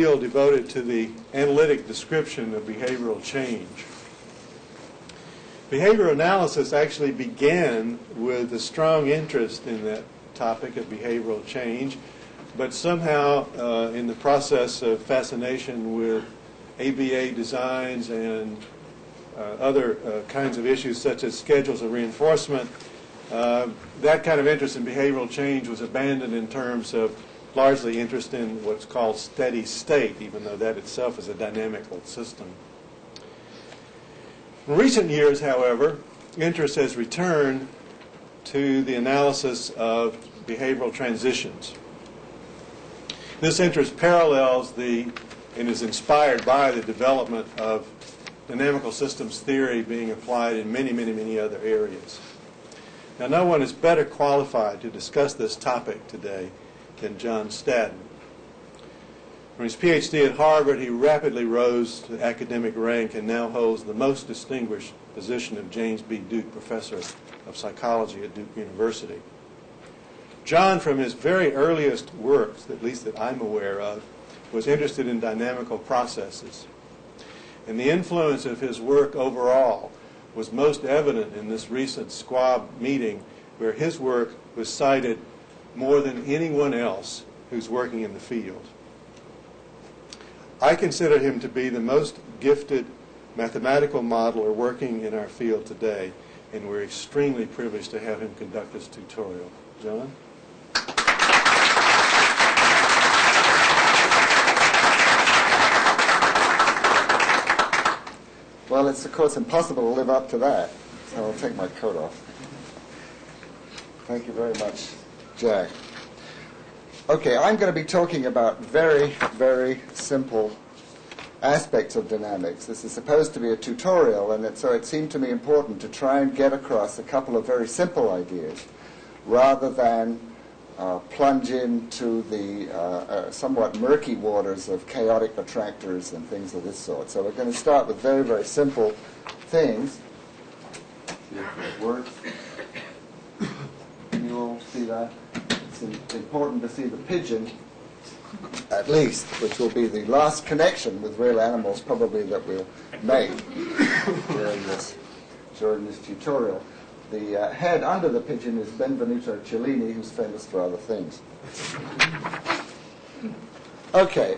field devoted to the analytic description of behavioral change. Behavioral analysis actually began with a strong interest in that topic of behavioral change, but somehow in the process of fascination with ABA designs and other kinds of issues such as schedules of reinforcement, that kind of interest in behavioral change was abandoned in terms of largely interest in what's called steady state, even though that itself is a dynamical system. In recent years, however, interest has returned to the analysis of behavioral transitions. This interest parallels and is inspired by the development of dynamical systems theory being applied in many, many, many other areas. Now, no one is better qualified to discuss this topic today than John Staddon. From his PhD at Harvard, he rapidly rose to academic rank and now holds the most distinguished position of James B. Duke Professor of Psychology at Duke University. John, from his very earliest works, at least that I'm aware of, was interested in dynamical processes. And the influence of his work overall was most evident in this recent SQAB meeting, where his work was cited more than anyone else who's working in the field. I consider him to be the most gifted mathematical modeler working in our field today, and we're extremely privileged to have him conduct this tutorial. John? Well, it's of course impossible to live up to that, so I'll take my coat off. Thank you very much, Jack. Okay, I'm going to be talking about very, very simple aspects of dynamics. This is supposed to be a tutorial, and so it seemed to me important to try and get across a couple of very simple ideas rather than plunge into the somewhat murky waters of chaotic attractors and things of this sort. So we're going to start with very, very simple things. See if it works. Can you all see that? It's important to see the pigeon, at least, which will be the last connection with real animals probably that we'll make during this tutorial. The head under the pigeon is Benvenuto Cellini, who's famous for other things. Okay.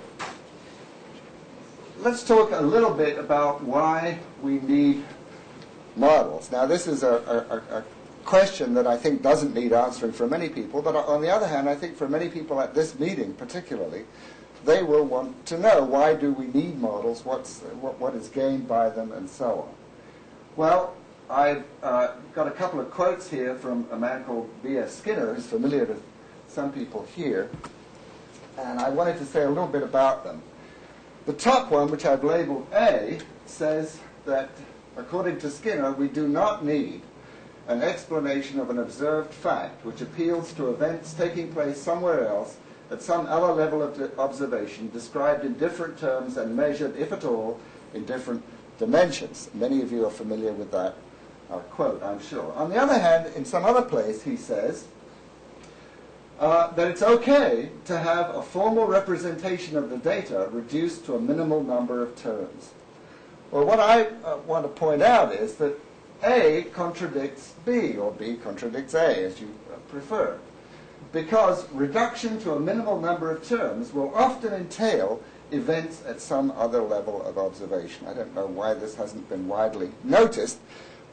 Let's talk a little bit about why we need models. Now, this is a question that I think doesn't need answering for many people, but on the other hand, I think for many people at this meeting particularly, they will want to know, why do we need models, what is gained by them, and so on. Well, I've got a couple of quotes here from a man called B.S. Skinner, who's familiar to some people here, and I wanted to say a little bit about them. The top one, which I've labeled A, says that, according to Skinner, we do not need an explanation of an observed fact which appeals to events taking place somewhere else at some other level of observation, described in different terms and measured, if at all, in different dimensions. Many of you are familiar with that quote, I'm sure. On the other hand, in some other place, he says that it's okay to have a formal representation of the data reduced to a minimal number of terms. Well, what I want to point out is that A contradicts B, or B contradicts A, as you prefer, because reduction to a minimal number of terms will often entail events at some other level of observation. I don't know why this hasn't been widely noticed,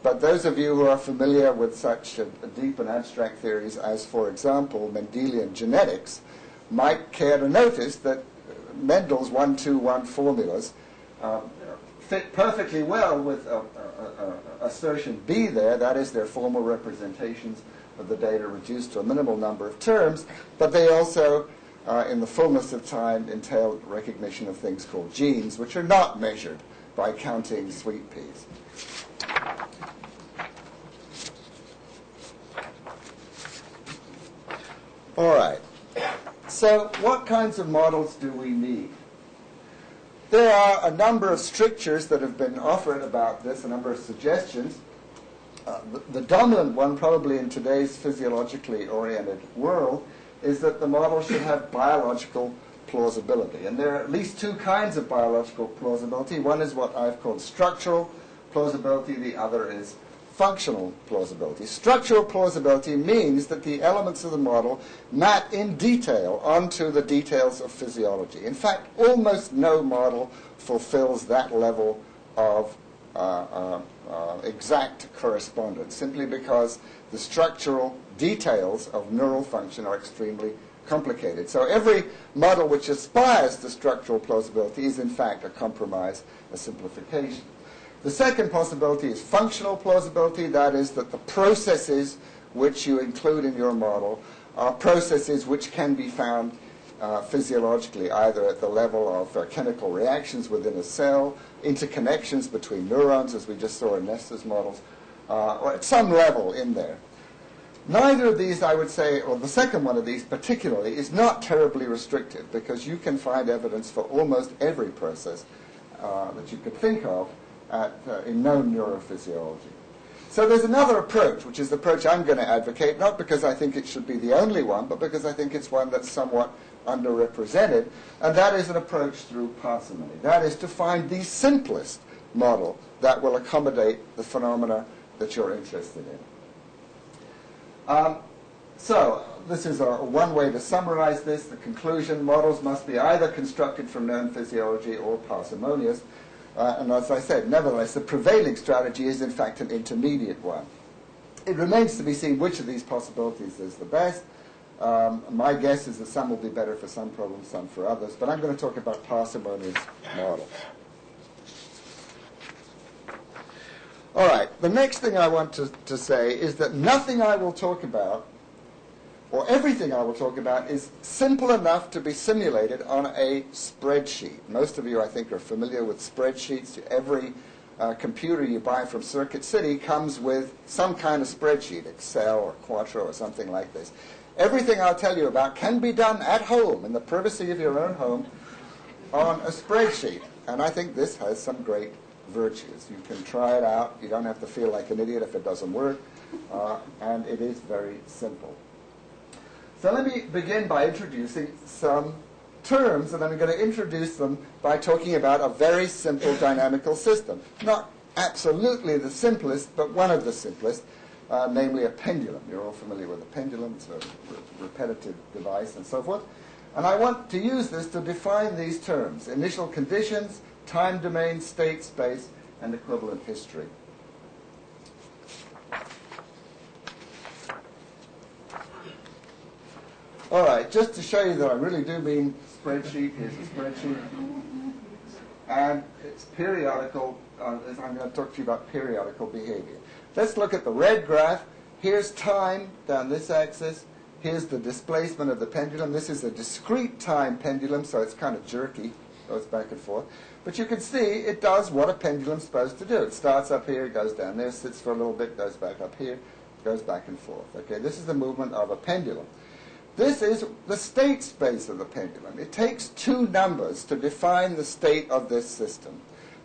but those of you who are familiar with such deep and abstract theories as, for example, Mendelian genetics, might care to notice that Mendel's 1-2-1 formulas fit perfectly well with assertion B there, that is, they're formal representations of the data reduced to a minimal number of terms, but they also, in the fullness of time, entail recognition of things called genes, which are not measured by counting sweet peas. All right. So what kinds of models do we need? There are a number of strictures that have been offered about this, a number of suggestions. The dominant one, probably in today's physiologically oriented world, is that the model should have biological plausibility. And there are at least two kinds of biological plausibility. One is what I've called structural plausibility. The other is functional plausibility. Structural plausibility means that the elements of the model map in detail onto the details of physiology. In fact, almost no model fulfills that level of exact correspondence, simply because the structural details of neural function are extremely complicated. So every model which aspires to structural plausibility is in fact a compromise, a simplification. The second possibility is functional plausibility. That is, that the processes which you include in your model are processes which can be found physiologically, either at the level of chemical reactions within a cell, interconnections between neurons, as we just saw in Nestor's models, or at some level in there. Neither of these, I would say, or the second one of these particularly, is not terribly restrictive, because you can find evidence for almost every process that you could think of in known neurophysiology. So there's another approach, which is the approach I'm going to advocate, not because I think it should be the only one, but because I think it's one that's somewhat underrepresented, and that is an approach through parsimony. That is to find the simplest model that will accommodate the phenomena that you're interested in. So this is one way to summarize this. The conclusion: models must be either constructed from known physiology or parsimonious. And as I said, nevertheless, the prevailing strategy is in fact an intermediate one. It remains to be seen which of these possibilities is the best. My guess is that some will be better for some problems, some for others, but I'm going to talk about parsimonious models. All right, the next thing I want to say is that nothing I will talk about, or everything I will talk about, is simple enough to be simulated on a spreadsheet. Most of you, I think, are familiar with spreadsheets. Every computer you buy from Circuit City comes with some kind of spreadsheet, Excel or Quattro or something like this. Everything I'll tell you about can be done at home, in the privacy of your own home, on a spreadsheet. And I think this has some great virtues. You can try it out. You don't have to feel like an idiot if it doesn't work. And it is very simple. So let me begin by introducing some terms, and I'm going to introduce them by talking about a very simple dynamical system. Not absolutely the simplest, but one of the simplest, namely a pendulum. You're all familiar with a pendulum. It's a repetitive device and so forth. And I want to use this to define these terms: initial conditions, time domain, state space, and equivalent history. All right, just to show you that I really do mean spreadsheet, here's a spreadsheet. And it's periodical. I'm going to talk to you about periodical behavior. Let's look at the red graph. Here's time down this axis. Here's the displacement of the pendulum. This is a discrete time pendulum, so it's kind of jerky, goes back and forth. But you can see it does what a pendulum's supposed to do. It starts up here, goes down there, sits for a little bit, goes back up here, goes back and forth. Okay, this is the movement of a pendulum. This is the state space of the pendulum. It takes two numbers to define the state of this system.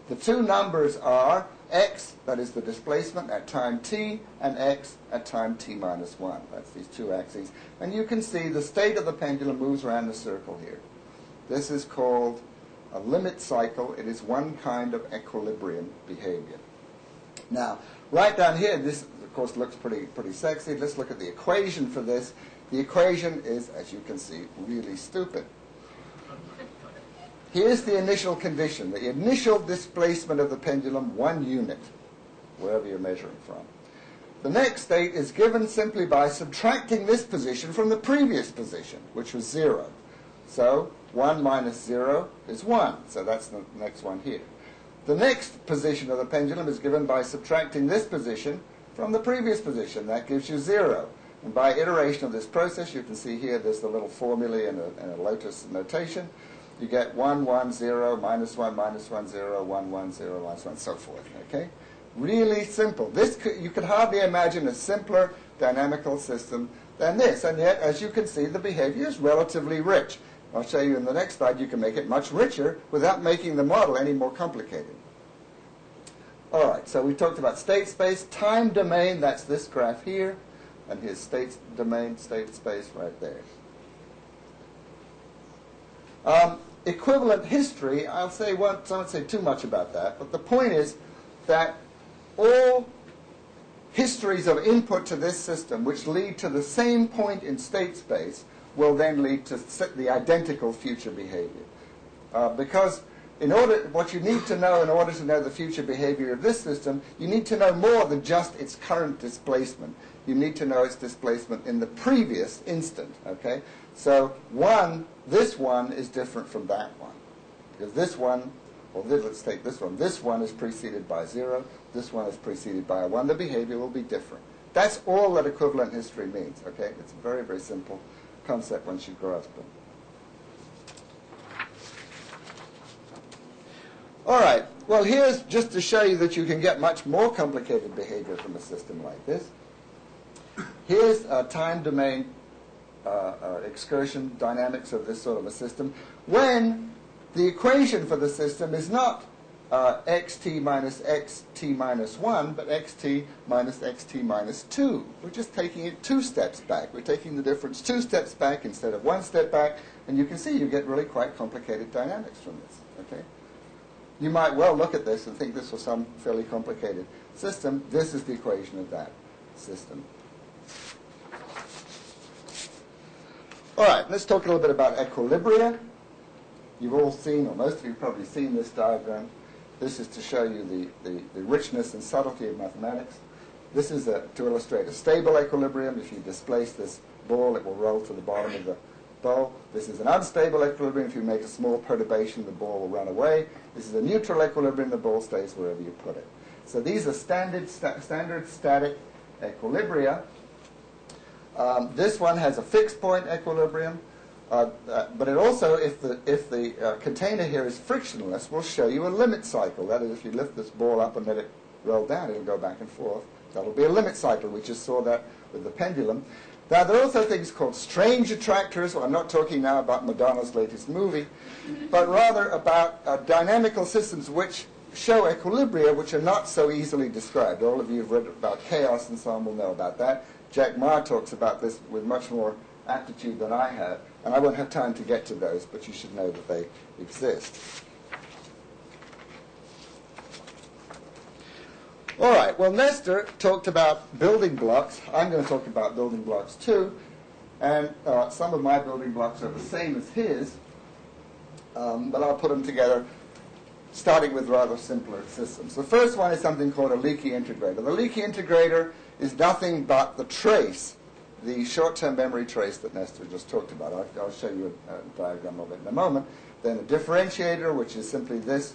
The two numbers are x, that is the displacement at time t, and x at time t minus 1. That's these two axes. And you can see the state of the pendulum moves around the circle here. This is called a limit cycle. It is one kind of equilibrium behavior. Now, right down here, this, of course, looks pretty sexy. Let's look at the equation for this. The equation is, as you can see, really stupid. Here's the initial condition, the initial displacement of the pendulum, 1 unit, wherever you're measuring from. The next state is given simply by subtracting this position from the previous position, which was 0. So 1 minus 0 is 1, so that's the next one here. The next position of the pendulum is given by subtracting this position from the previous position. That gives you 0. And by iteration of this process, you can see here there's the little formulae and a lotus notation. You get 1, 1, 0, minus 1, minus 1, 0, 1, 1, 0, minus 1, so forth. Okay? Really simple. You could hardly imagine a simpler dynamical system than this. And yet, as you can see, the behavior is relatively rich. I'll show you in the next slide you can make it much richer without making the model any more complicated. All right, so we talked about state space. Time domain, that's this graph here. And here's state domain, state space right there. Equivalent history, I won't say too much about that, but the point is that all histories of input to this system which lead to the same point in state space will then lead to the identical future behavior. Because what you need to know in order to know the future behavior of this system, you need to know more than just its current displacement. You need to know its displacement in the previous instant. Okay? So this one is different from that one. Because this one, let's take this one. This one is preceded by 0. This one is preceded by a 1. The behavior will be different. That's all that equivalent history means. Okay? It's a very, very simple concept once you grasp it. All right. Well, here's just to show you that you can get much more complicated behavior from a system like this. Here's a time domain excursion dynamics of this sort of a system when the equation for the system is not xt minus xt minus 1, but xt minus xt minus 2. We're just taking it 2 steps back. We're taking the difference 2 steps back instead of 1 step back, and you can see you get really quite complicated dynamics from this. Okay? You might well look at this and think this was some fairly complicated system. This is the equation of that system. All right, let's talk a little bit about equilibria. You've all seen, or most of you have probably seen this diagram. This is to show you the richness and subtlety of mathematics. This is to illustrate a stable equilibrium. If you displace this ball, it will roll to the bottom of the bowl. This is an unstable equilibrium. If you make a small perturbation, the ball will run away. This is a neutral equilibrium. The ball stays wherever you put it. So these are standard static equilibria. This one has a fixed point equilibrium, but it also, if the container here is frictionless, will show you a limit cycle. That is, if you lift this ball up and let it roll down, it'll go back and forth. That'll be a limit cycle. We just saw that with the pendulum. Now, there are also things called strange attractors. Well, I'm not talking now about Madonna's latest movie, but rather about dynamical systems which show equilibria which are not so easily described. All of you have read about chaos and so on will know about that. Jack Ma talks about this with much more aptitude than I have, and I won't have time to get to those, but you should know that they exist. All right, well, Nestor talked about building blocks. I'm going to talk about building blocks too, and some of my building blocks are the same as his, but I'll put them together starting with rather simpler systems. The first one is something called a leaky integrator. The leaky integrator is nothing but the trace, the short-term memory trace that Nestor just talked about. I'll show you a diagram of it in a moment. Then a differentiator, which is simply this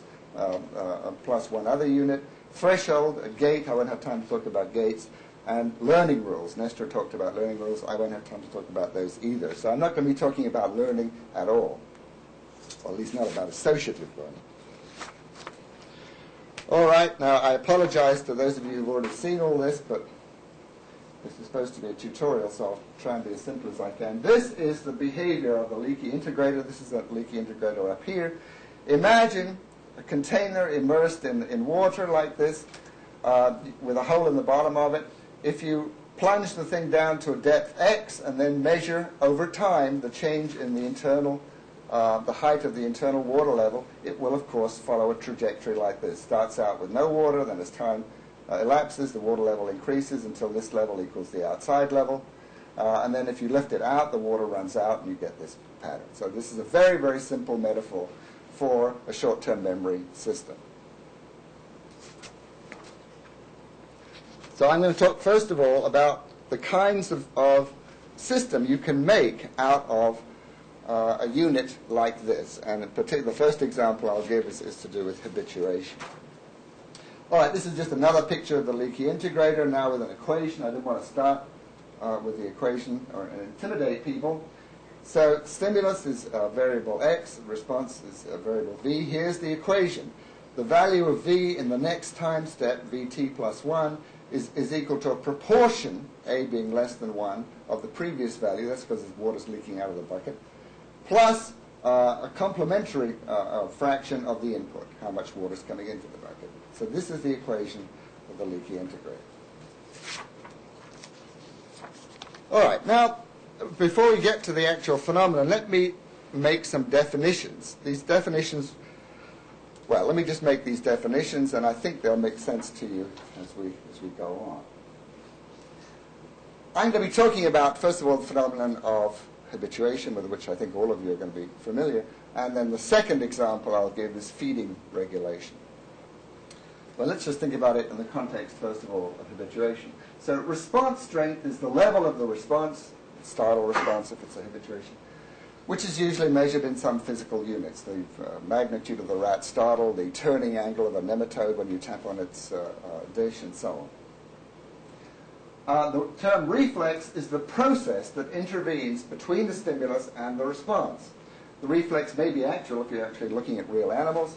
plus one other unit. Threshold, a gate. I won't have time to talk about gates. And learning rules. Nestor talked about learning rules. I won't have time to talk about those either. So I'm not going to be talking about learning at all, or at least not about associative learning. All right, now I apologize to those of you who've already seen all this, but this is supposed to be a tutorial, so I'll try and be as simple as I can. This is the behavior of the leaky integrator. This is a leaky integrator up here. Imagine a container immersed in water like this with a hole in the bottom of it. If you plunge the thing down to a depth x and then measure over time the change in the internal the height of the internal water level, it will, of course, follow a trajectory like this. Starts out with no water, then as time elapses, the water level increases until this level equals the outside level. And then if you lift it out, the water runs out, and you get this pattern. So this is a very, very simple metaphor for a short-term memory system. So I'm going to talk, first of all, about the kinds of system you can make out of a unit like this. And in particular, the first example I'll give is to do with habituation. All right, this is just another picture of the leaky integrator, now with an equation. I didn't want to start with the equation and intimidate people. So stimulus is variable x, response is variable v. Here's the equation. The value of v in the next time step, vt plus 1, is equal to a proportion, a being less than 1, of the previous value. That's because the water's leaking out of the bucket, plus a complementary fraction of the input, how much water's coming into the bucket. So this is the equation of the leaky integrator. All right, now, before we get to the actual phenomenon, let me make some definitions. These definitions, well, let me just make these definitions, and I think they'll make sense to you as we go on. I'm going to be talking about, first of all, the phenomenon of habituation, with which I think all of you are going to be familiar, and then the second example I'll give is feeding regulation. Well, let's just think about it in the context, first of all, of habituation. So response strength is the level of the response, startle response if it's a habituation, which is usually measured in some physical units, the magnitude of the rat startle, the turning angle of a nematode when you tap on its dish, and so on. The term reflex is the process that intervenes between the stimulus and the response. The reflex may be actual if you're actually looking at real animals,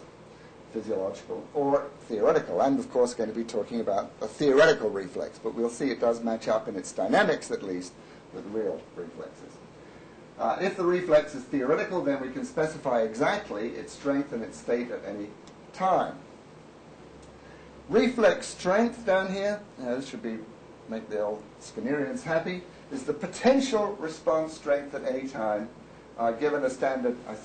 physiological, or theoretical. I'm, of course, going to be talking about a theoretical reflex, but we'll see it does match up in its dynamics, at least, with real reflexes. If the reflex is theoretical, then we can specify exactly its strength and its state at any time. Reflex strength down here, this should be make the old Skinnerians happy, is the potential response strength at any time given a standard, I've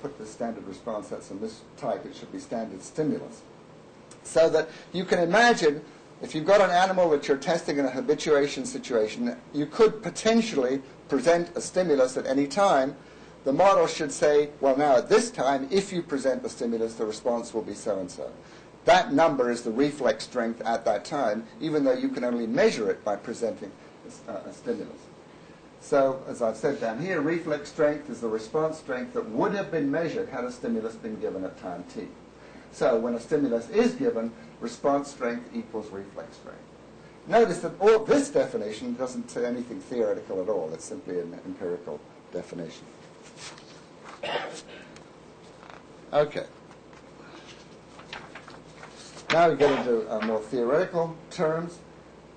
put the standard response, that's a mistype, it should be standard stimulus. So that you can imagine, if you've got an animal that you're testing in a habituation situation, you could potentially present a stimulus at any time. The model should say, well, now at this time, if you present the stimulus, the response will be so-and-so. That number is the reflex strength at that time, even though you can only measure it by presenting a stimulus. So, as I've said down here, reflex strength is the response strength that would have been measured had a stimulus been given at time t. So, when a stimulus is given, response strength equals reflex strength. Notice that all this definition doesn't say anything theoretical at all. It's simply an empirical definition. Okay. Now we get into more theoretical terms.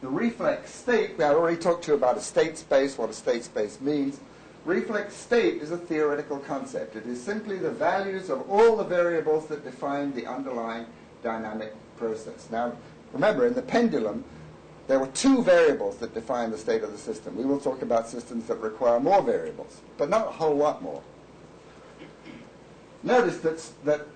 The reflex state, I already talked to you about a state space, what a state space means. Reflex state is a theoretical concept. It is simply the values of all the variables that define the underlying dynamic process. Now, remember, in the pendulum, there were two variables that define the state of the system. We will talk about systems that require more variables, but not a whole lot more. Notice that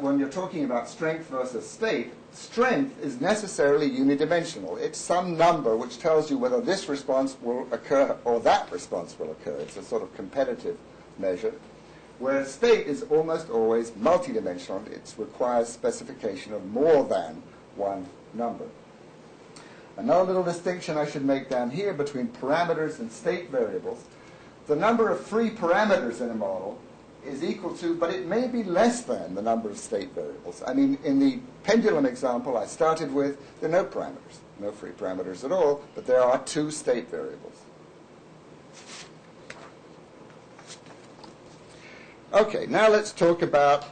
when you're talking about strength versus state, strength is necessarily unidimensional. It's some number which tells you whether this response will occur or that response will occur. It's a sort of competitive measure, whereas state is almost always multidimensional. It requires specification of more than one number. Another little distinction I should make down here between parameters and state variables. The number of free parameters in a model is equal to, but it may be less than, the number of state variables. I mean, in the pendulum example I started with, there are no parameters, no free parameters at all, but there are two state variables. Okay, now let's talk about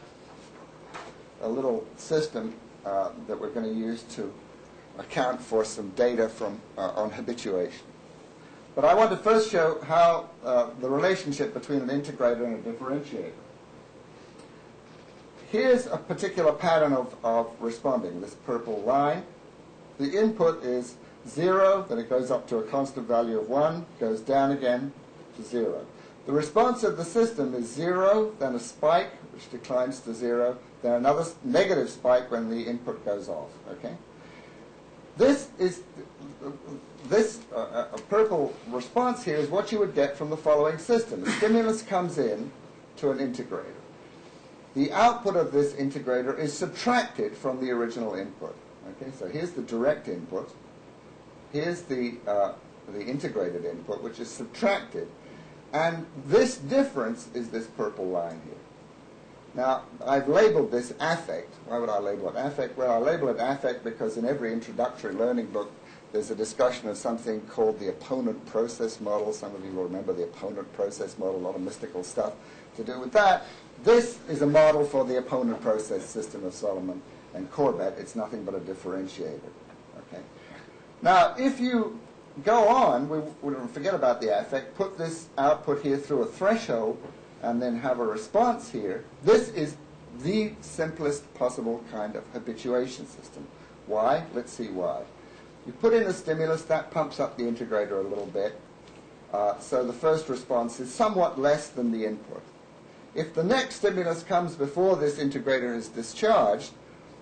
a little system that we're going to use to account for some data from on habituation. But I want to first show how the relationship between an integrator and a differentiator. Here's a particular pattern of responding, this purple line. The input is 0, then it goes up to a constant value of 1, goes down again to 0. The response of the system is 0, then a spike, which declines to 0, then another negative spike when the input goes off. Okay? This purple response here is what you would get from the following system. A stimulus comes in to an integrator. The output of this integrator is subtracted from the original input. Okay, so here's the direct input. Here's the integrated input, which is subtracted. And this difference is this purple line here. Now, I've labeled this affect. Why would I label it affect? Well, I label it affect because in every introductory learning book, there's a discussion of something called the opponent process model. Some of you will remember the opponent process model, a lot of mystical stuff to do with that. This is a model for the opponent process system of Solomon and Corbett. It's nothing but a differentiator. Okay. Now, if you go on, we don't forget about the affect, put this output here through a threshold, and then have a response here. This is the simplest possible kind of habituation system. Why? Let's see why. You put in a stimulus, that pumps up the integrator a little bit. So the first response is somewhat less than the input. If the next stimulus comes before this integrator is discharged,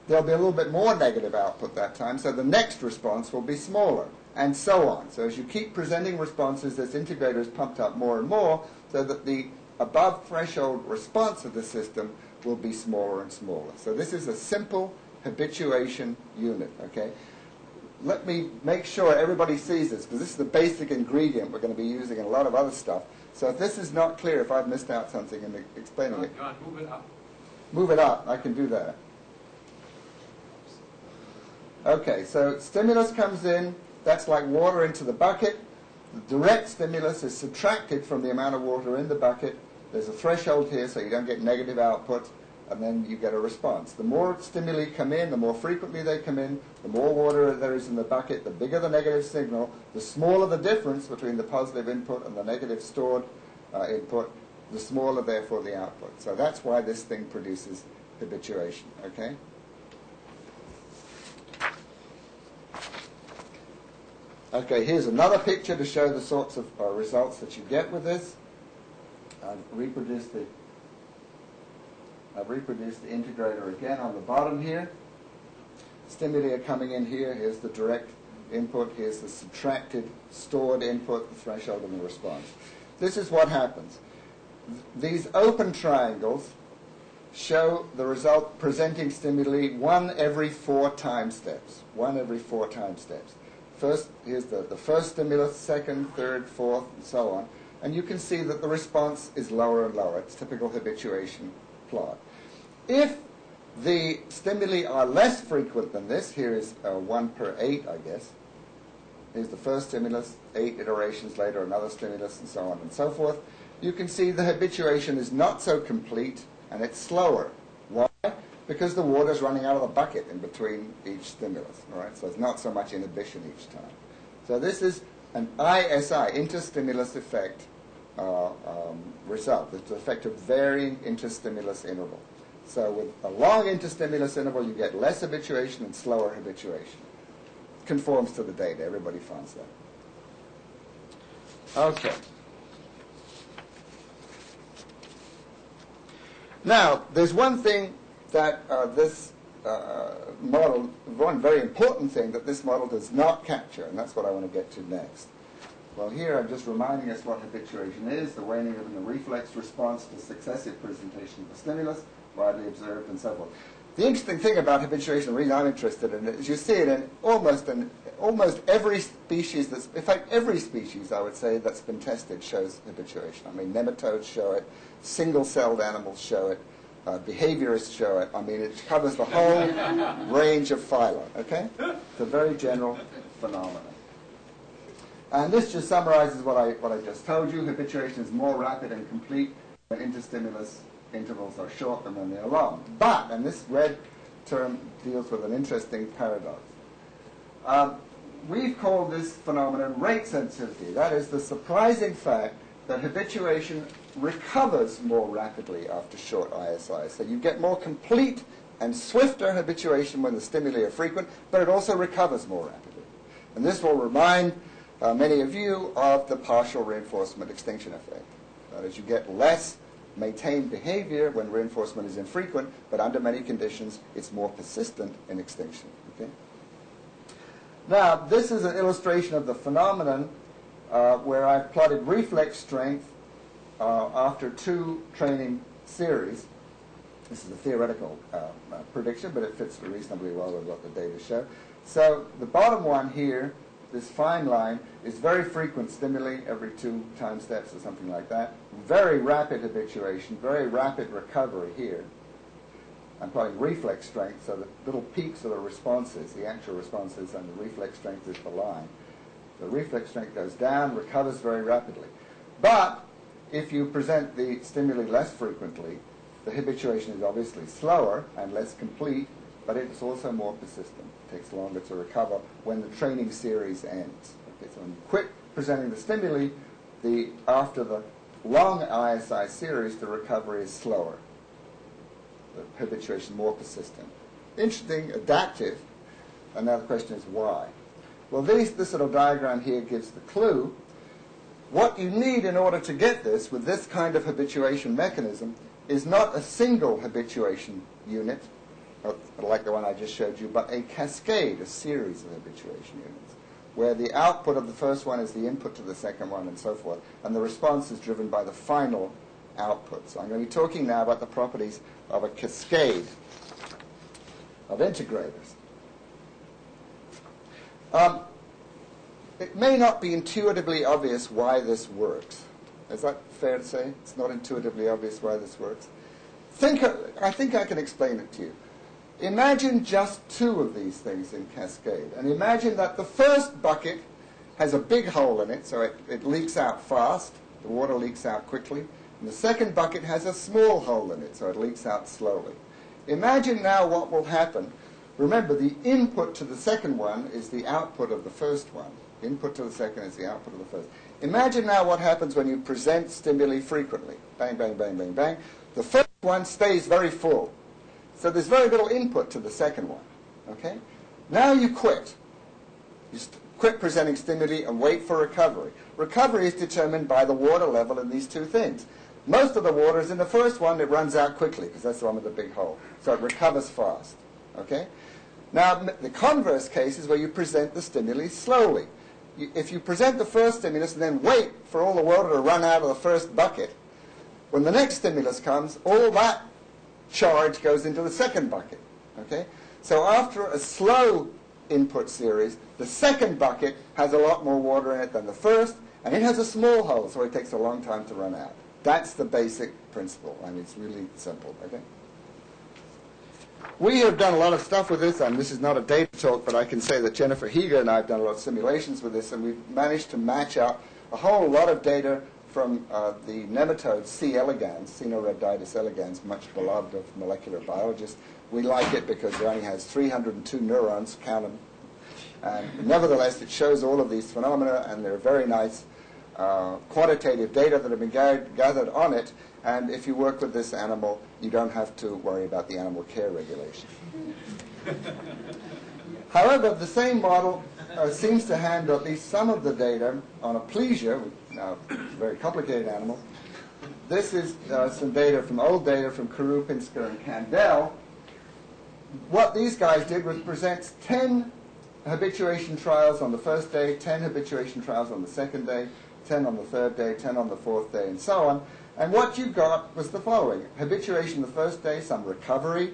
there'll be a little bit more negative output that time, so the next response will be smaller, and so on. So as you keep presenting responses, this integrator is pumped up more and more, so that the above threshold response of the system will be smaller and smaller. So this is a simple habituation unit, okay? Let me make sure everybody sees this, because this is the basic ingredient we're going to be using in a lot of other stuff. So if this is not clear, if I've missed out something in explaining it. John, move it up. Move it up. I can do that. Okay, so stimulus comes in. That's like water into the bucket. The direct stimulus is subtracted from the amount of water in the bucket. There's a threshold here, so you don't get negative output, and then you get a response. The more stimuli come in, the more frequently they come in, the more water there is in the bucket, the bigger the negative signal, the smaller the difference between the positive input and the negative stored input, the smaller, therefore, the output. So that's why this thing produces habituation, okay? Okay, here's another picture to show the sorts of results that you get with this. I've reproduced the integrator again on the bottom here. Stimuli are coming in here. Here's the direct input. Here's the subtracted, stored input, the threshold, and the response. This is what happens. These open triangles show the result presenting stimuli 1 every 4 time steps. 1 every 4 time steps. First, here's the first stimulus, second, third, fourth, and so on. And you can see that the response is lower and lower. It's typical habituation plot. If the stimuli are less frequent than this, here is 1 per 8, I guess. Here's the first stimulus, 8 iterations later, another stimulus, and so on and so forth. You can see the habituation is not so complete, and it's slower. Why? Because the water's running out of the bucket in between each stimulus. All right? So it's not so much inhibition each time. So this is an ISI, interstimulus effect, result. It's the effect of varying interstimulus interval. So with a long interstimulus interval, you get less habituation and slower habituation. It conforms to the data. Everybody finds that. Okay. Now, there's one thing that this model, one very important thing that this model does not capture, and that's what I want to get to next. Well, here I'm just reminding us what habituation is, the waning of the reflex response to successive presentation of a stimulus, widely observed, and so forth. The interesting thing about habituation, the reason I'm interested in it, is you see it in almost every species that's, in fact, every species, I would say, that's been tested shows habituation. I mean, nematodes show it, single-celled animals show it, behaviorists show it. I mean, it covers the whole range of phyla, okay? It's a very general phenomenon. And this just summarizes what I just told you. Habituation is more rapid and complete when interstimulus intervals are short than when they're long. But, and this red term deals with an interesting paradox. We've called this phenomenon rate sensitivity. That is the surprising fact that habituation recovers more rapidly after short ISI. So you get more complete and swifter habituation when the stimuli are frequent, but it also recovers more rapidly. And this will remind many of you of the partial reinforcement extinction effect. That is, you get less maintained behavior when reinforcement is infrequent, but under many conditions it's more persistent in extinction. Okay? Now, this is an illustration of the phenomenon where I've plotted reflex strength after 2 training series. This is a theoretical prediction, but it fits reasonably well with what the data show. So the bottom one here, this fine line, is very frequent stimuli every 2 time steps or something like that. Very rapid habituation, very rapid recovery here. I'm plotting reflex strength, so the little peaks are the responses, the actual responses, and the reflex strength is the line. The reflex strength goes down, recovers very rapidly. But if you present the stimuli less frequently, the habituation is obviously slower and less complete, but it's also more persistent. It takes longer to recover when the training series ends. Okay, so when you quit presenting the stimuli, after the long ISI series, the recovery is slower. The habituation more persistent. Interesting, adaptive, and now the question is why? Well, this little diagram here gives the clue. What you need in order to get this, with this kind of habituation mechanism, is not a single habituation unit, like the one I just showed you, but a cascade, a series of habituation units, where the output of the first one is the input to the second one, and so forth, and the response is driven by the final output. So I'm going to be talking now about the properties of a cascade of integrators. It may not be intuitively obvious why this works. Is that fair to say? It's not intuitively obvious why this works. I think I can explain it to you. Imagine just two of these things in cascade. And imagine that the first bucket has a big hole in it, so it leaks out fast. The water leaks out quickly. And the second bucket has a small hole in it, so it leaks out slowly. Imagine now what will happen. Remember, the input to the second one is the output of the first one. Input to the second is the output of the first. Imagine now what happens when you present stimuli frequently. Bang, bang, bang, bang, bang. The first one stays very full. So there's very little input to the second one. Okay? Now you quit. You quit presenting stimuli and wait for recovery. Recovery is determined by the water level in these two things. Most of the water is in the first one. It runs out quickly because that's the one with the big hole. So it recovers fast. Okay? Now, the converse case is where you present the stimuli slowly. If you present the first stimulus and then wait for all the water to run out of the first bucket, when the next stimulus comes, all that charge goes into the second bucket. Okay? So after a slow input series, the second bucket has a lot more water in it than the first, and it has a small hole, so it takes a long time to run out. That's the basic principle. I mean, it's really simple. Okay? We have done a lot of stuff with this, and this is not a data talk, but I can say that Jennifer Higa and I have done a lot of simulations with this, and we've managed to match up a whole lot of data from the nematode C. elegans, Cenorhabditis elegans, much beloved of molecular biologists. We like it because it only has 302 neurons, count them. And nevertheless, it shows all of these phenomena, and they're very nice quantitative data that have been gathered on it. And if you work with this animal, you don't have to worry about the animal care regulation. However, the same model seems to handle at least some of the data on aplesia, a very complicated animal. This is some data from old data from Carew, Pinsker, and Candell. What these guys did was present 10 habituation trials on the first day, 10 habituation trials on the second day, 10 on the third day, 10 on the fourth day, and so on. And what you got was the following. Habituation the first day, some recovery,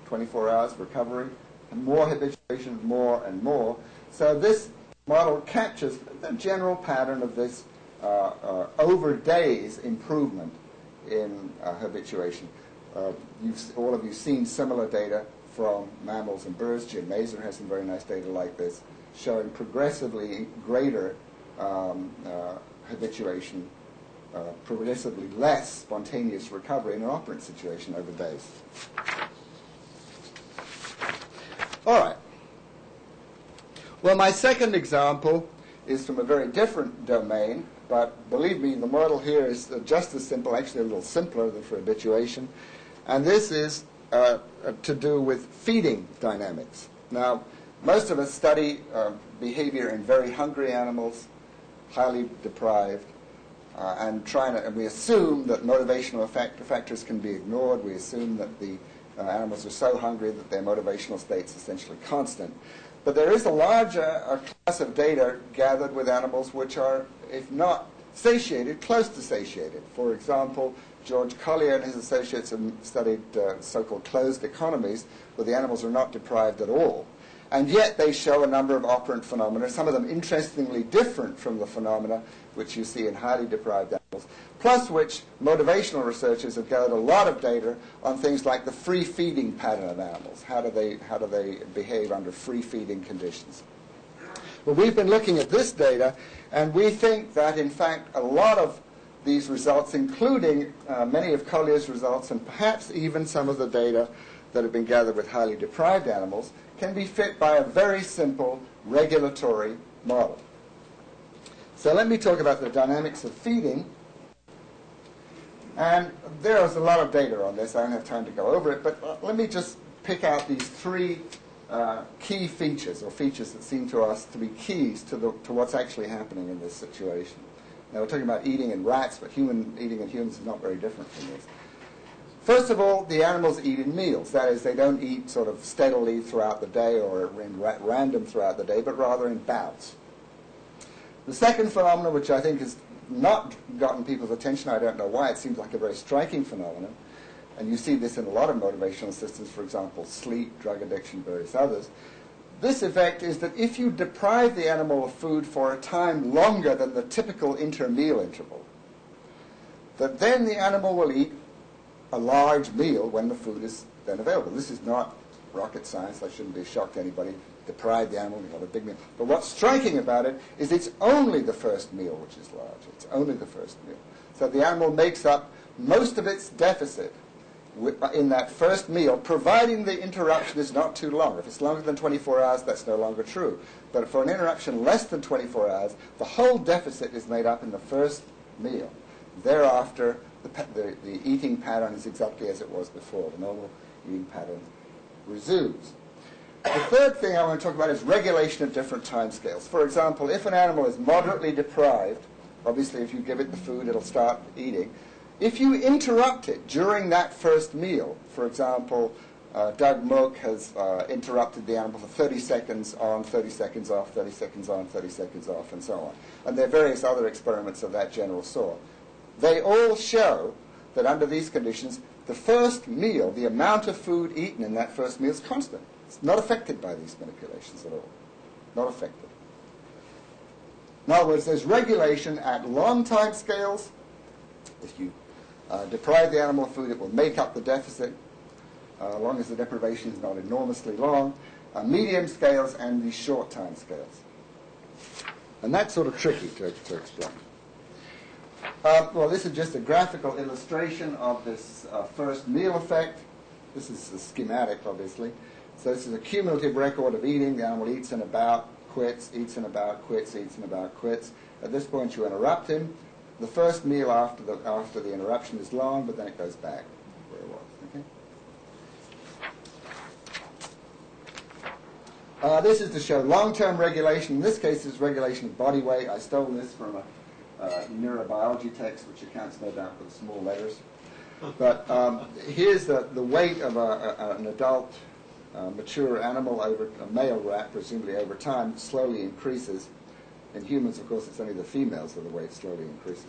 24 hours recovery, and more habituation, more and more. So this model captures the general pattern of this over days improvement in habituation. All of you seen similar data from mammals and birds. Jim Mazur has some very nice data like this, showing progressively greater habituation, progressively less spontaneous recovery in an operant situation over days. All right. Well, my second example is from a very different domain, but believe me, the model here is just as simple, actually a little simpler than for habituation. And this is to do with feeding dynamics. Now, most of us study behavior in very hungry animals, highly deprived, and we assume that motivational factors can be ignored. We assume that the animals are so hungry that their motivational state's essentially constant. But there is a larger class of data gathered with animals which are, if not satiated, close to satiated. For example, George Collier and his associates have studied so-called closed economies where the animals are not deprived at all. And yet they show a number of operant phenomena, some of them interestingly different from the phenomena which you see in highly deprived animals, plus which motivational researchers have gathered a lot of data on things like the free feeding pattern of animals. How do they behave under free feeding conditions? Well, we've been looking at this data, and we think that, in fact, a lot of these results, including many of Collier's results and perhaps even some of the data that have been gathered with highly deprived animals, can be fit by a very simple regulatory model. So let me talk about the dynamics of feeding. And there is a lot of data on this. I don't have time to go over it, but let me just pick out these three key features, or features that seem to us to be keys to what's actually happening in this situation. Now, we're talking about eating in rats, but eating in humans is not very different from this. First of all, the animals eat in meals. That is, they don't eat sort of steadily throughout the day or in random throughout the day, but rather in bouts. The second phenomenon, which I think has not gotten people's attention, I don't know why, it seems like a very striking phenomenon, and you see this in a lot of motivational systems, for example, sleep, drug addiction, various others. This effect is that if you deprive the animal of food for a time longer than the typical inter-meal interval, that then the animal will eat a large meal when the food is then available. This is not rocket science. That shouldn't be a shock to anybody. Deprive the animal, you have a big meal. But what's striking about it is it's only the first meal which is large. It's only the first meal. So the animal makes up most of its deficit in that first meal, providing the interruption is not too long. If it's longer than 24 hours, that's no longer true. But for an interruption less than 24 hours, the whole deficit is made up in the first meal. Thereafter, the eating pattern is exactly as it was before. The normal eating pattern resumes. The third thing I want to talk about is regulation at different time scales. For example, if an animal is moderately deprived, obviously if you give it the food, it'll start eating. If you interrupt it during that first meal, for example, Doug Mook has interrupted the animal for 30 seconds on, 30 seconds off, 30 seconds on, 30 seconds off, and so on. And there are various other experiments of that general sort. They all show that under these conditions, the first meal, the amount of food eaten in that first meal is constant. It's not affected by these manipulations at all. Not affected. In other words, there's regulation at long time scales. If you deprive the animal of food, it will make up the deficit, as long as the deprivation is not enormously long. Medium scales and these short time scales. And that's sort of tricky to explain. Well, this is just a graphical illustration of this first meal effect. This is a schematic, obviously. So this is a cumulative record of eating. The animal eats and about, quits, eats and about, quits, eats and about, quits. At this point, you interrupt him. The first meal after the interruption is long, but then it goes back where it was. Okay. This is to show long-term regulation. In this case, it's regulation of body weight. I stole this from a neurobiology text, which accounts no doubt for the small letters. But here's the weight of an adult mature animal over a male rat, presumably over time, slowly increases. In humans, of course, it's only the females where the weight slowly increases.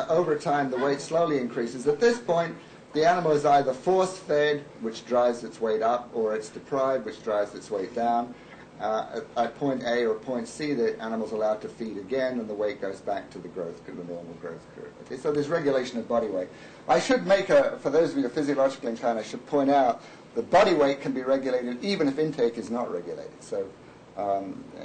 Over time, the weight slowly increases. At this point, the animal is either force-fed, which drives its weight up, or it's deprived, which drives its weight down. At point A or point C, the animal's allowed to feed again, and the weight goes back to the normal growth curve. Okay, so there's regulation of body weight. I should make for those of you who are physiologically inclined, I should point out that body weight can be regulated even if intake is not regulated. So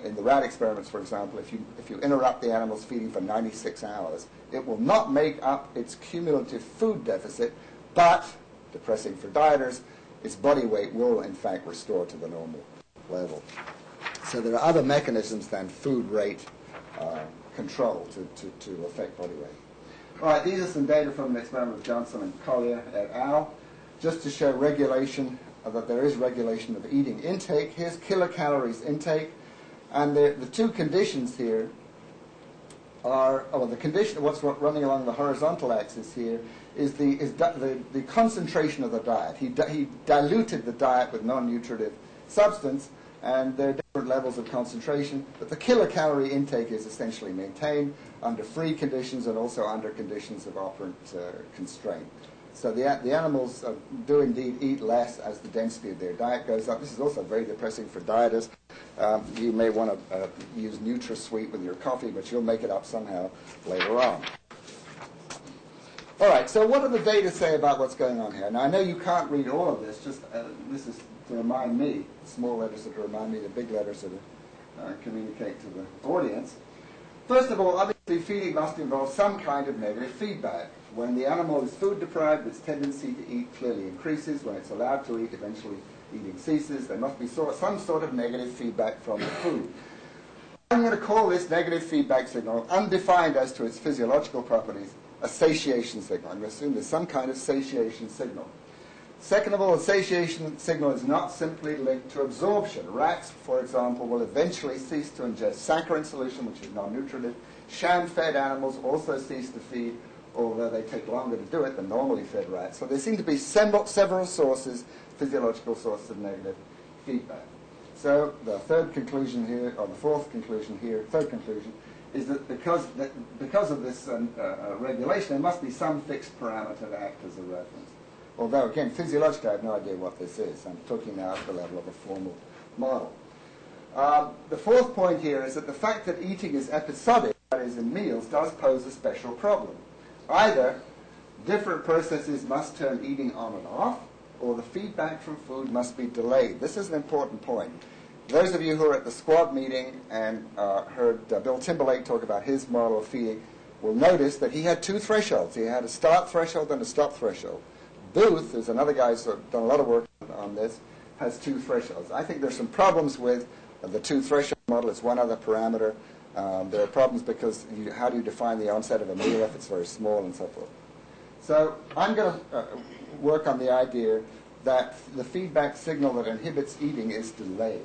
in the rat experiments, for example, if you interrupt the animal's feeding for 96 hours, it will not make up its cumulative food deficit, but, depressing for dieters, its body weight will in fact restore to the normal level. So there are other mechanisms than food rate control to affect body weight. All right, these are some data from an experiment with Johnson and Collier et al., just to show regulation, that there is regulation of eating intake. Here's kilocalories intake, and the two conditions here are, the condition, what's running along the horizontal axis here, is the concentration of the diet. He diluted the diet with non-nutritive substance, and there are different levels of concentration, but the kilocalorie intake is essentially maintained under free conditions and also under conditions of operant constraint. So the animals do indeed eat less as the density of their diet goes up. This is also very depressing for dieters. You may want to use NutraSweet with your coffee, but you'll make it up somehow later on. All right, so what do the data say about what's going on here? Now, I know you can't read all of this, just this is to remind me, the small letters that remind me, the big letters that communicate to the audience. First of all, obviously, feeding must involve some kind of negative feedback. When the animal is food deprived, its tendency to eat clearly increases. When it's allowed to eat, eventually eating ceases. There must be some sort of negative feedback from the food. I'm going to call this negative feedback signal, undefined as to its physiological properties, a satiation signal. I'm going to assume there's some kind of satiation signal. Second of all, the satiation signal is not simply linked to absorption. Rats, for example, will eventually cease to ingest saccharin solution, which is non-nutritive. Sham-fed animals also cease to feed. although they take longer to do it than normally fed rats. So there seem to be several sources, physiological sources of negative feedback. So the third conclusion here, or the fourth conclusion here, third conclusion, is that because of this regulation, there must be some fixed parameter to act as a reference. Although, again, physiologically, I have no idea what this is. I'm talking now at the level of a formal model. The fourth point here is that the fact that eating is episodic, that is in meals, does pose a special problem. Either different processes must turn eating on and off, or the feedback from food must be delayed. This is an important point. Those of you who were at the SQAB meeting and heard Bill Timberlake talk about his model of feeding will notice that he had two thresholds. He had a start threshold and a stop threshold. Booth, who's another guy who's done a lot of work on this, has two thresholds. I think there's some problems with the two threshold model. It's one other parameter. There are problems because how do you define the onset of a meal if it's very small and so forth. So I'm going to work on the idea that the feedback signal that inhibits eating is delay.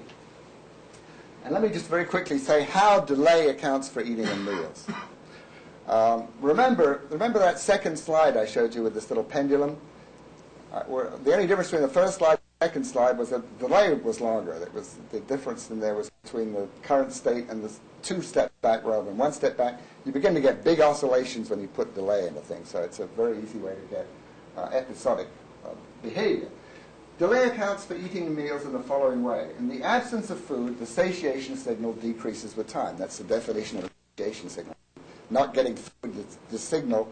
And let me just very quickly say how delay accounts for eating in meals. Remember that second slide I showed you with this little pendulum? The only difference between the first slide and the second slide was that the delay was longer. That was the difference in there was between the current state and the 2 steps back rather than 1 step back. You begin to get big oscillations when you put delay into things, so it's a very easy way to get episodic behavior. Delay accounts for eating in meals in the following way. In the absence of food, the satiation signal decreases with time. That's the definition of a satiation signal. Not getting food, the signal,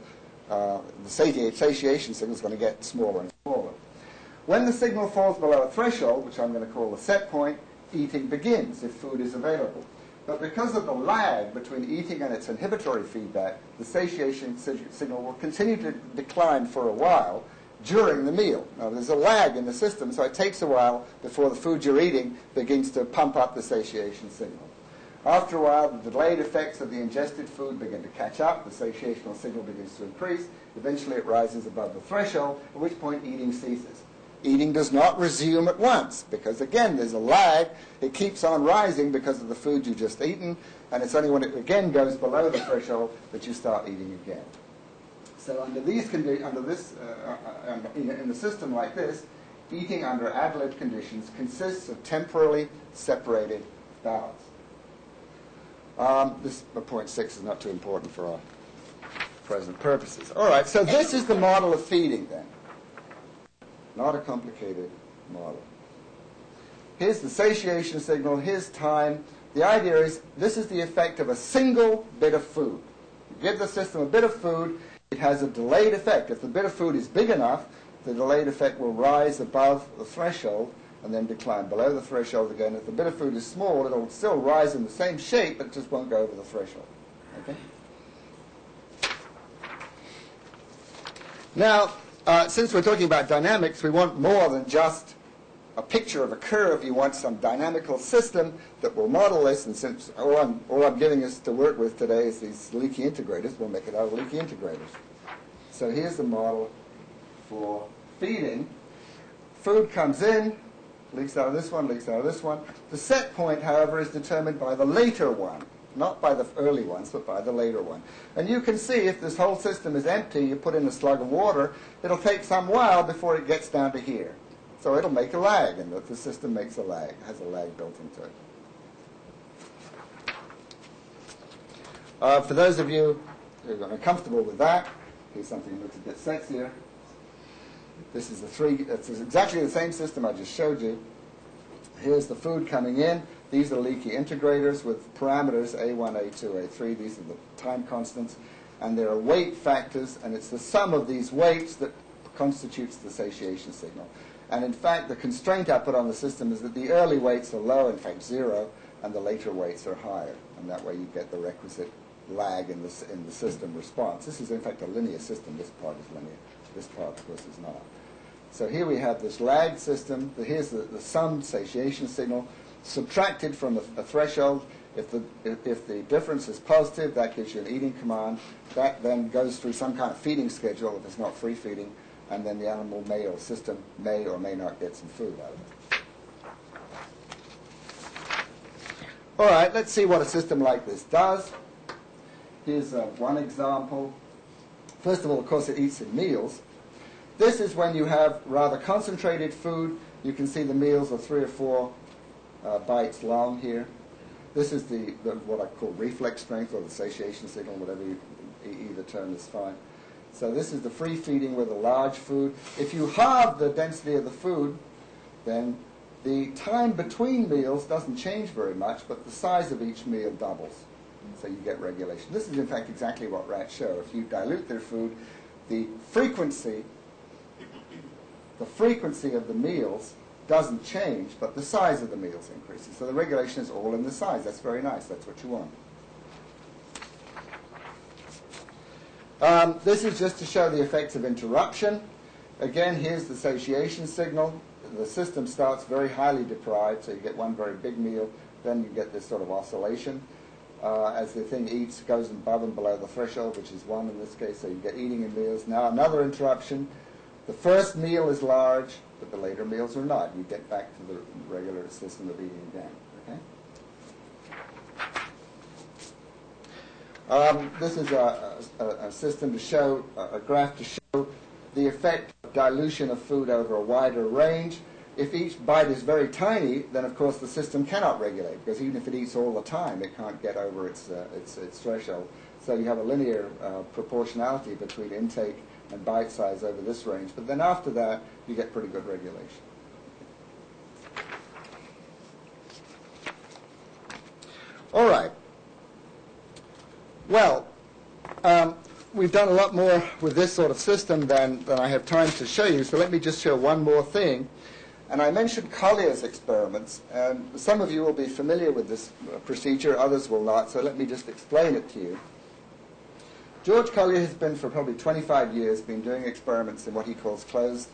the satiation signal is going to get smaller and smaller. When the signal falls below a threshold, which I'm going to call the set point, eating begins if food is available. But because of the lag between eating and its inhibitory feedback, the satiation signal will continue to decline for a while during the meal. Now, there's a lag in the system, so it takes a while before the food you're eating begins to pump up the satiation signal. After a while, the delayed effects of the ingested food begin to catch up. The satiational signal begins to increase. Eventually, it rises above the threshold, at which point eating ceases. Eating does not resume at once because, again, there's a lag. It keeps on rising because of the food you've just eaten, and it's only when it again goes below the threshold that you start eating again. So under these in a system like this, eating under ad lib conditions consists of temporally separated bouts. This point 6 is not too important for our present purposes. All right, so this is the model of feeding then. Not a complicated model. Here's the satiation signal, here's time. The idea is this is the effect of a single bit of food. You give the system a bit of food, it has a delayed effect. If the bit of food is big enough, the delayed effect will rise above the threshold and then decline below the threshold again. If the bit of food is small, it'll still rise in the same shape, but it just won't go over the threshold. Okay? Now, since we're talking about dynamics, we want more than just a picture of a curve. You want some dynamical system that will model this, and since all I'm giving us to work with today is these leaky integrators, we'll make it out of leaky integrators. So here's the model for feeding. Food comes in, leaks out of this one, leaks out of this one. The set point, however, is determined by the later one, not by the early ones, but by the later one. And you can see if this whole system is empty, you put in a slug of water, it'll take some while before it gets down to here. So it'll make a lag, and the system makes a lag, has a lag built into it. For those of you who are uncomfortable with that, here's something that looks a bit sexier. This is it's exactly the same system I just showed you. Here's the food coming in. These are leaky integrators with parameters A1, A2, A3. These are the time constants. And there are weight factors, and it's the sum of these weights that constitutes the satiation signal. And in fact, the constraint I put on the system is that the early weights are low, in fact 0, and the later weights are higher. And that way you get the requisite lag in the system response. This is in fact a linear system. This part is linear. This part, of course, is not. So here we have this lagged system. Here's the sum satiation signal subtracted from a threshold. If the difference is positive, that gives you an eating command. That then goes through some kind of feeding schedule if it's not free feeding, and then the animal or system may or may not get some food out of it. All right, let's see what a system like this does. Here's one example. First of all, of course, it eats in meals. This is when you have rather concentrated food. You can see the meals are 3 or 4 bites long here. This is the what I call reflex strength, or the satiation signal, whatever either term is fine. So this is the free feeding with a large food. If you halve the density of the food, then the time between meals doesn't change very much, but the size of each meal doubles. So you get regulation. This is, in fact, exactly what rats show. If you dilute their food, the frequency of the meals doesn't change, but the size of the meals increases. So the regulation is all in the size. That's very nice. That's what you want. This is just to show the effects of interruption. Again, here's the satiation signal. The system starts very highly deprived, so you get one very big meal, then you get this sort of oscillation. As the thing eats, goes above and below the threshold, which is 1 in this case, so you get eating in meals. Now another interruption. The first meal is large, but the later meals are not. You get back to the regular system of eating again. Okay? This is a system to show, a graph to show the effect of dilution of food over a wider range. If each bite is very tiny, then of course the system cannot regulate, because even if it eats all the time, it can't get over its threshold. So you have a linear proportionality between intake and bite size over this range. But then after that, you get pretty good regulation. All right. Well, we've done a lot more with this sort of system than I have time to show you, so let me just show one more thing. And I mentioned Collies Experiments, and some of you will be familiar with this procedure, others will not, so let me just explain it to you. George Collier has been, for probably 25 years, been doing experiments in what he calls closed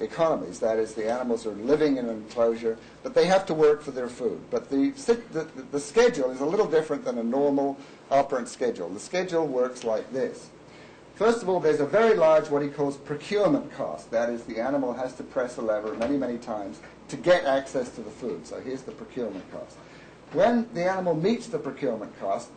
economies. That is, the animals are living in an enclosure, but they have to work for their food. But the schedule is a little different than a normal operant schedule. The schedule works like this. First of all, there's a very large, what he calls procurement cost. That is, the animal has to press a lever many, many times to get access to the food. So here's the procurement cost. When the animal meets the procurement cost,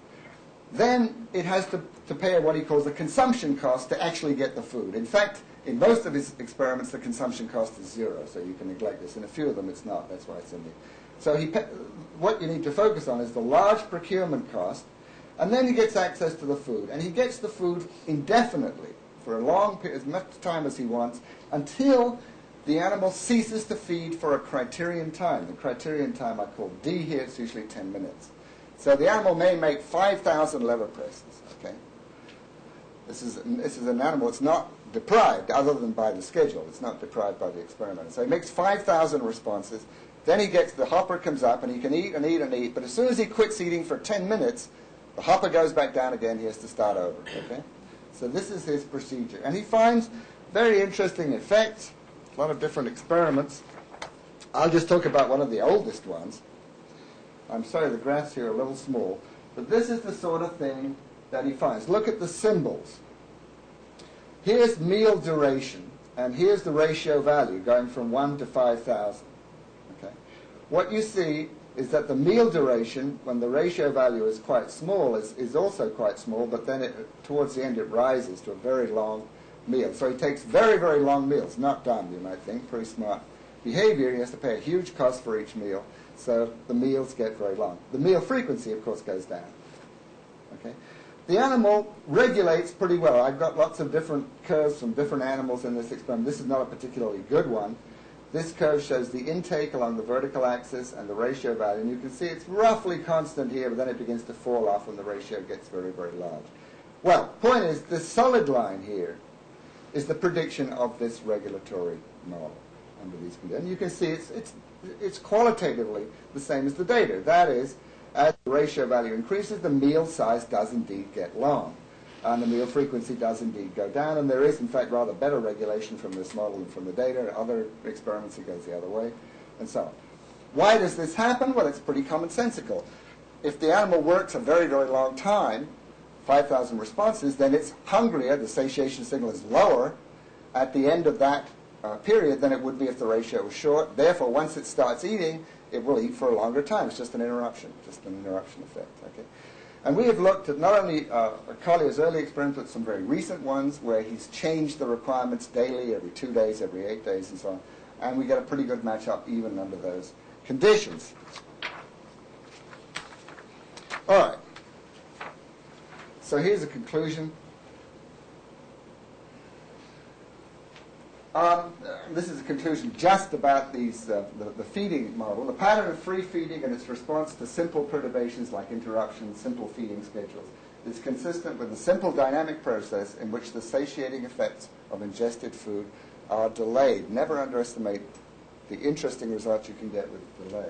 then it has to pay what he calls a consumption cost to actually get the food. In fact, in most of his experiments, the consumption cost is 0, so you can neglect this. In a few of them, it's not. That's why it's in there. So what you need to focus on is the large procurement cost, and then he gets access to the food. And he gets the food indefinitely for a long period, as much time as he wants, until the animal ceases to feed for a criterion time. The criterion time I call D here. It's usually 10 minutes. So the animal may make 5,000 lever presses. Okay, this is an animal that's not deprived, other than by the schedule. It's not deprived by the experiment. So he makes 5,000 responses. Then he gets, the hopper comes up, and he can eat and eat and eat. But as soon as he quits eating for 10 minutes, the hopper goes back down again. He has to start over. Okay, so this is his procedure, and he finds very interesting effects. A lot of different experiments. I'll just talk about one of the oldest ones. I'm sorry, the graphs here are a little small, but this is the sort of thing that he finds. Look at the symbols. Here's meal duration, and here's the ratio value going from 1 to 5,000. Okay. What you see is that the meal duration, when the ratio value is quite small, is also quite small, but then towards the end it rises to a very long meal. So he takes very, very long meals. Not dumb, you might think, pretty smart behavior. He has to pay a huge cost for each meal. So the meals get very long. The meal frequency, of course, goes down. Okay? The animal regulates pretty well. I've got lots of different curves from different animals in this experiment. This is not a particularly good one. This curve shows the intake along the vertical axis and the ratio value. And you can see it's roughly constant here, but then it begins to fall off when the ratio gets very, very large. Well, point is, this solid line here is the prediction of this regulatory model under these conditions. And you can see it's qualitatively the same as the data. That is, as the ratio value increases, the meal size does indeed get long, and the meal frequency does indeed go down, and there is, in fact, rather better regulation from this model than from the data. Other experiments, it goes the other way, and so on. Why does this happen? Well, it's pretty commonsensical. If the animal works a very, very long time, 5,000 responses, then it's hungrier, the satiation signal is lower at the end of that period than it would be if the ratio was short. Therefore, once it starts eating, it will eat for a longer time. It's just an interruption effect. Okay. And we have looked at not only Collier's early experiments, but some very recent ones where he's changed the requirements daily, every 2 days, every 8 days, and so on. And we get a pretty good match-up even under those conditions. All right. So here's a conclusion. This is a conclusion just about these, the feeding model. The pattern of free feeding and its response to simple perturbations like interruptions, simple feeding schedules, is consistent with the simple dynamic process in which the satiating effects of ingested food are delayed. Never underestimate the interesting results you can get with delay.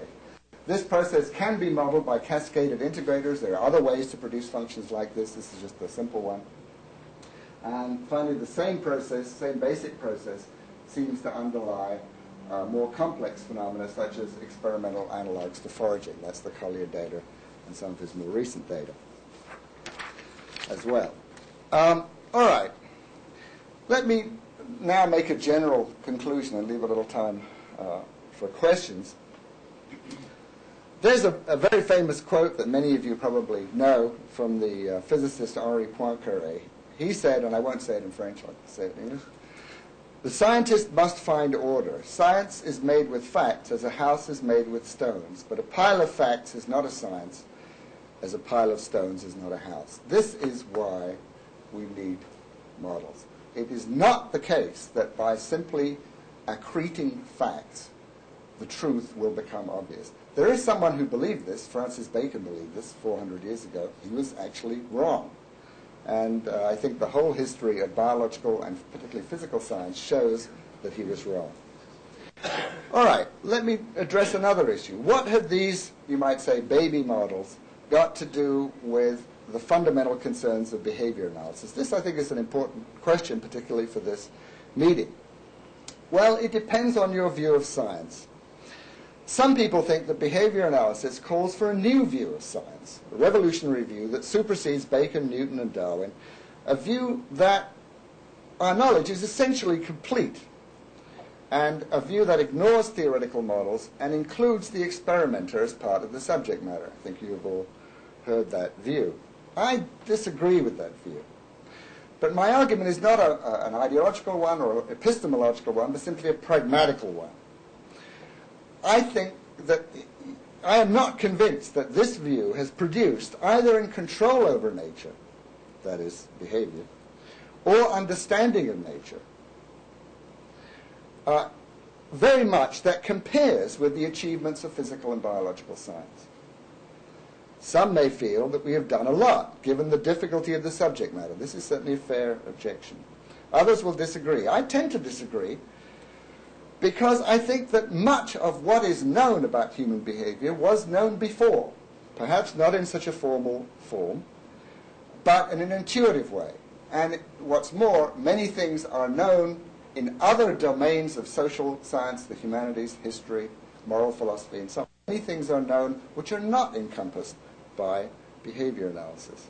This process can be modeled by cascaded integrators. There are other ways to produce functions like this. This is just a simple one. And finally, the same process, same basic process, seems to underlie more complex phenomena such as experimental analogs to foraging. That's the Collier data and some of his more recent data as well. All right. Let me now make a general conclusion and leave a little time for questions. There's a very famous quote that many of you probably know from the physicist Henri Poincaré. He said, and I won't say it in French, I'll say it in English, "The scientist must find order. Science is made with facts as a house is made with stones, but a pile of facts is not a science as a pile of stones is not a house." This is why we need models. It is not the case that by simply accreting facts, the truth will become obvious. There is someone who believed this. Francis Bacon believed this 400 years ago. He was actually wrong. And I think the whole history of biological and particularly physical science shows that he was wrong. All right, let me address another issue. What have these, you might say, baby models got to do with the fundamental concerns of behavior analysis? This, I think, is an important question, particularly for this meeting. Well, it depends on your view of science. Some people think that behavior analysis calls for a new view of science, a revolutionary view that supersedes Bacon, Newton, and Darwin, a view that our knowledge is essentially complete, and a view that ignores theoretical models and includes the experimenter as part of the subject matter. I think you have all heard that view. I disagree with that view. But my argument is not an ideological one or an epistemological one, but simply a pragmatical one. I think that I am not convinced that this view has produced, either in control over nature, that is, behavior, or understanding of nature, very much that compares with the achievements of physical and biological science. Some may feel that we have done a lot, given the difficulty of the subject matter. This is certainly a fair objection. Others will disagree. I tend to disagree, because I think that much of what is known about human behavior was known before, perhaps not in such a formal form, but in an intuitive way. And what's more, many things are known in other domains of social science, the humanities, history, moral philosophy, and so on. Many things are known which are not encompassed by behavior analysis.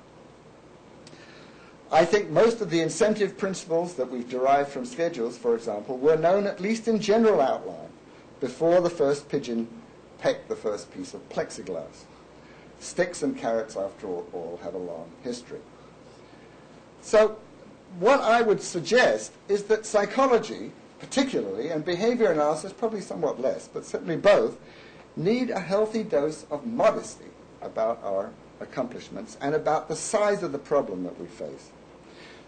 I think most of the incentive principles that we've derived from schedules, for example, were known at least in general outline before the first pigeon pecked the first piece of plexiglass. Sticks and carrots, after all, have a long history. So what I would suggest is that psychology, particularly, and behavior analysis, probably somewhat less, but certainly both, need a healthy dose of modesty about our accomplishments and about the size of the problem that we face.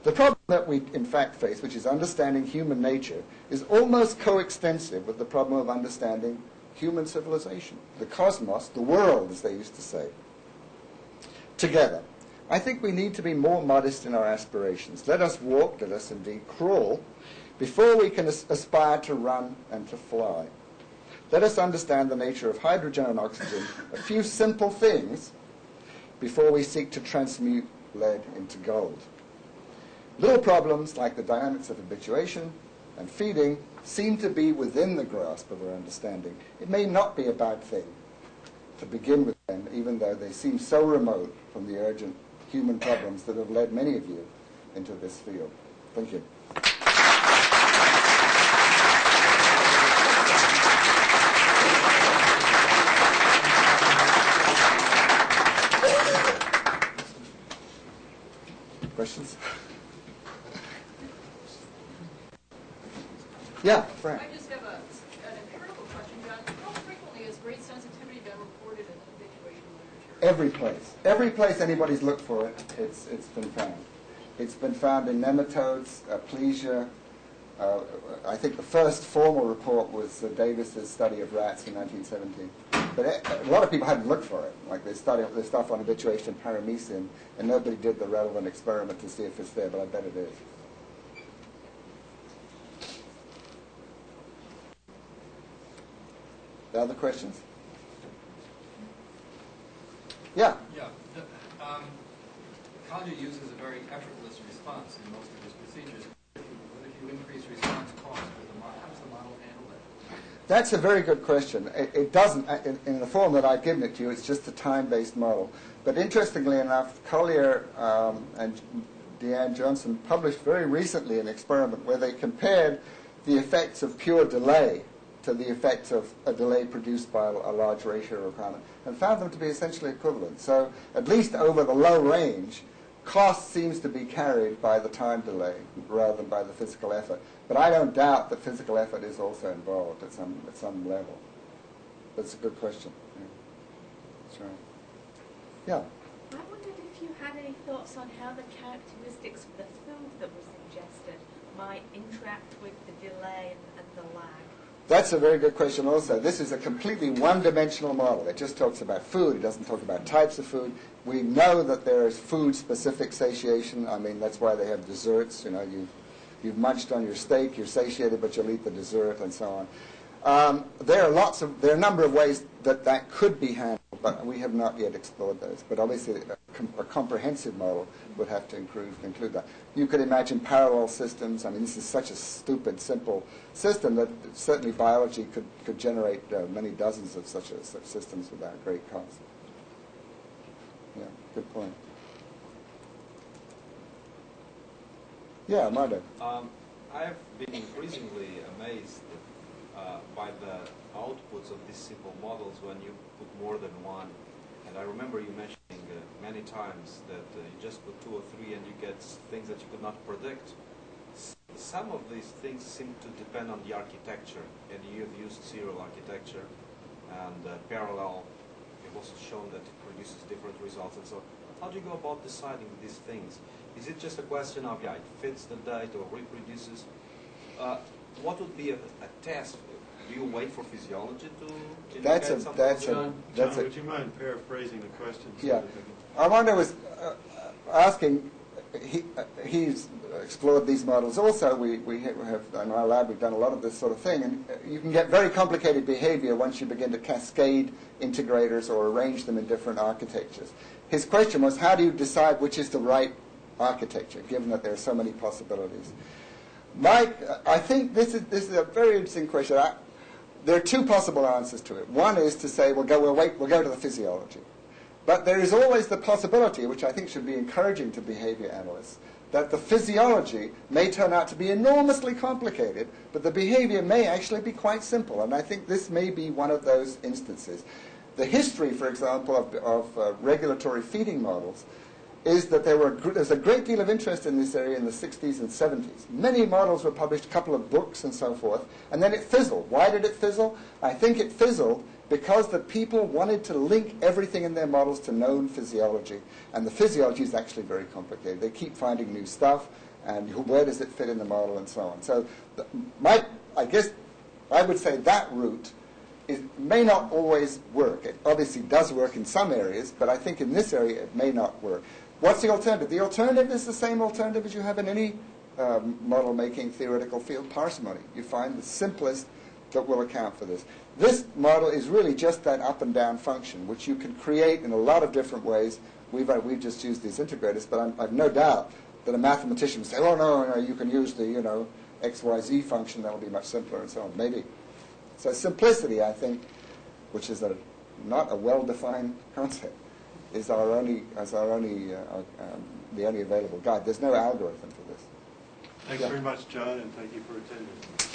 The problem that we, in fact, face, which is understanding human nature, is almost coextensive with the problem of understanding human civilization, the cosmos, the world, as they used to say, together. I think we need to be more modest in our aspirations. Let us walk, let us indeed crawl, before we can aspire to run and to fly. Let us understand the nature of hydrogen and oxygen, a few simple things, before we seek to transmute lead into gold. Little problems like the dynamics of habituation and feeding seem to be within the grasp of our understanding. It may not be a bad thing to begin with them, even though they seem so remote from the urgent human problems that have led many of you into this field. Thank you. Every place anybody's looked for it, it's been found. It's been found in nematodes, plesia. I think the first formal report was Davis's study of rats in 1917. But a lot of people hadn't looked for it. Like they studied the stuff on habituation and paramecium, and nobody did the relevant experiment to see if it's there, but I bet it is. Other questions? Yeah. Yeah. Collier uses a very effortless response in most of his procedures. But if you increase response cost, how does the model handle that? That's a very good question. It doesn't, in the form that I've given it to you, it's just a time-based model. But interestingly enough, Collier and Deanne Johnson published very recently an experiment where they compared the effects of pure delay to the effects of a delay produced by a large ratio requirement, and found them to be essentially equivalent. So at least over the low range, cost seems to be carried by the time delay rather than by the physical effort. But I don't doubt that physical effort is also involved at some level. That's a good question. Yeah. That's right. Yeah? I wondered if you had any thoughts on how the characteristics of the food that was ingested might interact with the delay and the lag. That's a very good question also. This is a completely one-dimensional model. It just talks about food. It doesn't talk about types of food. We know that there is food-specific satiation. I mean, that's why they have desserts. You know, you've munched on your steak, you're satiated, but you'll eat the dessert, and so on. There are a number of ways that could be handled, but we have not yet explored those. But obviously, a comprehensive model would have to include that. You could imagine parallel systems. I mean, this is such a stupid, simple system that certainly biology could generate many dozens of such systems without great cost. Yeah, good point. Yeah, Marta. I've been increasingly amazed by the outputs of these simple models when you put more than one. And I remember you mentioning many times that you just put 2 or 3 and you get things that you could not predict. Some of these things seem to depend on the architecture, and you've used serial architecture and parallel. You've also shown that it produces different results and so on. How do you go about deciding these things? Is it just a question of, it fits the date or reproduces? What would be a test? Do you wait for physiology to indicate something? John, would you mind paraphrasing the question? Yeah. Armando was asking, he's explored these models also. We have, in our lab, we've done a lot of this sort of thing, and you can get very complicated behavior once you begin to cascade integrators or arrange them in different architectures. His question was, how do you decide which is the right architecture, given that there are so many possibilities? Mike, I think this is a very interesting question. There are 2 possible answers to it. One is to say, we'll go to the physiology. But there is always the possibility, which I think should be encouraging to behavior analysts, that the physiology may turn out to be enormously complicated, but the behavior may actually be quite simple. And I think this may be one of those instances. The history, for example, of regulatory feeding models is that there's a great deal of interest in this area in the 60s and 70s. Many models were published, a couple of books and so forth, and then it fizzled. Why did it fizzle? I think it fizzled because the people wanted to link everything in their models to known physiology, and the physiology is actually very complicated. They keep finding new stuff, and where does it fit in the model, and so on. So I guess I would say that route may not always work. It obviously does work in some areas, but I think in this area it may not work. What's the alternative? The alternative is the same alternative as you have in any model-making theoretical field, parsimony. You find the simplest that will account for this. This model is really just that up and down function, which you can create in a lot of different ways. We've just used these integrators, but I've no doubt that a mathematician would say, oh, no, you can use the XYZ function, that'll be much simpler, and so on. Maybe. So simplicity, I think, which is not a well-defined concept, is the only available guide. There's no algorithm for this. Thanks very much, John, and thank you for attending.